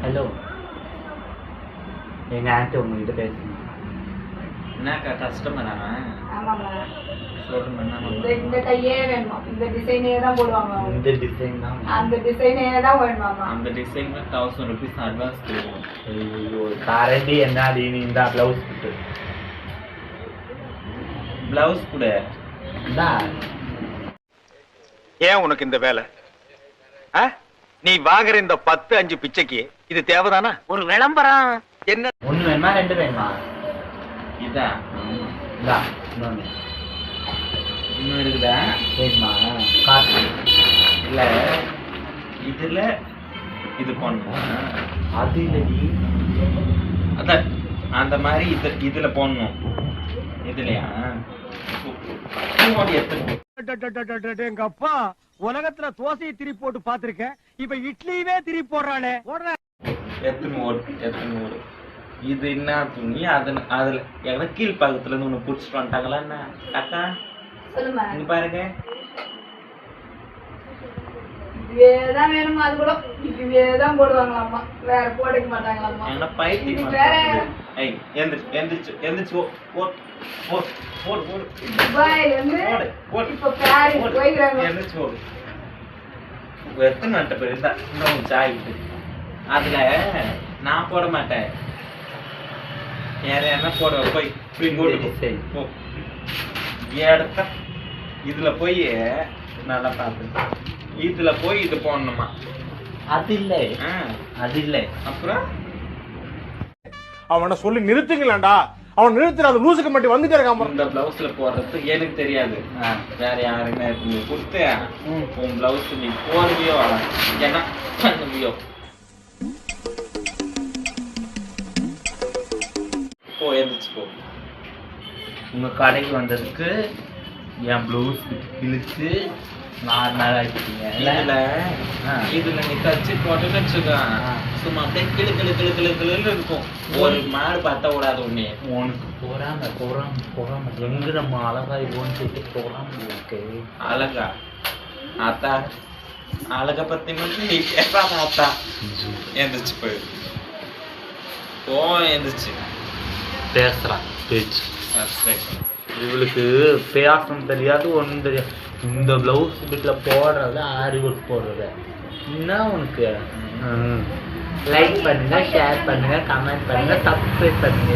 Hello, எங்க aunty உங்ககிட்ட பேசுங்க. என்னக்கா கஸ்டமரா? ஆமாம்மா. சொல்லுங்க. இந்த கையே வேணுமா? இந்த டிசைனே தான் போடுவாங்க. இந்த டிசைன் தான். அந்த டிசைனே தான் வேணுமாமா? அந்த டிசைன் 1000 rupees அட்வான்ஸ் கொடுக்கணும். ஐயோ கரண்டி என்னடி நீ இந்த ப்ளவுஸ் போட்டு பிளவுஸ் கூட இந்தா. ஏன் உனக்கு இந்த வேலை? நீ வாங்குற இந்த 10-5 பிச்சைக்கு இது தேவைதானா? ஒரு விளம்பரம் என்ன? ஒன்று வேணுமா 2 வேணுமா? இதா இந்தா இன்னொன்று இன்னும் இருக்குதா? வேணுமா? காசு இல்ல இதுல இது போடணும். அது இல்லடி. அதான் அந்த மாதிரி இதுல போடணும். இதுலயா எங்க அப்பா உலகத்துல தோசையை திருப்பி போட்டு பாத்திருக்கேன், இப்ப இட்லியவே திருப்பி போடுறானே. எத்தனை ஓடு இது என்ன துணி? அதுல எனக்கு கீழ் பக்கத்துல இருந்து ஒண்ணு புடிச்சிட்டு வந்துட்டாங்களா என்ன அக்கா? சொல்லுமா. இங்க பாருங்க. இதுவேதான் வேணுமா? அது கூட இதுவேதான் போடுவாங்களாம்மா, வேற போடுக்க மாட்டாங்களாம்மா. என்ன பைத்தியம் வேற ஏய் எந்திரிச்சு ஓடு துபாயில இருந்து ஓடு இப்ப பாரிஸ் போய்க்கிறாங்க. எந்திரிச்சு ஓடு. எத்தனை நாட்ட பேர் இருந்தா இன்னும் சாய் அதுல நான் போட மாட்டேன். யாரையா போட போய் போட்டு இடத்த இதுல போய் நல்லா பார்த்து இதுல போய் இது போடணுமா? அது இல்லை, அது இல்லை. அப்புறம் அவனை சொல்லி நிறுத்துங்களேன்டா. அவன் நிறுத்துற அந்த லூசுக்கு மட்டும் வந்துட்டே இருக்கான். இந்த பிளவுஸ்ல போடுறது எனக்கு தெரியாது. வேற யாருமே நீ கொடுத்து உன் பிளவுஸ் நீ போடுவியோ என்ன பண்ணுவியோ போ, எந்திரிச்சு போ. உங்க கடைக்கு வந்ததுக்கு என் ப்ளவுஸ் கிழிச்சு 4 நாள் ஆகிட்டீங்க. இதுல நீ தச்சு போட்டு வச்சுக்க, சும்மா அப்படியே கிளு இருக்கும். ஒரு மாடு பார்த்தா விடாது ஒண்ணே. உனக்கு போறாம எங்க நம்ம அழகா இதுன்னு சொல்லிட்டு போறாம இருக்கு. அழகா ஆத்தா? அழகை பத்தி மட்டும் நீ கேட்பாத ஆத்தா. எந்திரிச்சு போயிரு போ, எந்திரிச்சு பேசுறான் பேச்சு. சப்ஸ்கிரைப் இவளுக்கு பேசணும் தெரியாது, ஒன்றும் தெரியாது. இந்த ப்ளவுஸ் வீட்டில் போடுறது ஆரி ஒர்க் போடுறது என்ன உனக்கு? லைக் பண்ணுங்க, ஷேர் பண்ணுங்க, கமெண்ட் பண்ணுங்க, சப்ஸ்கிரைப் பண்ணுங்க.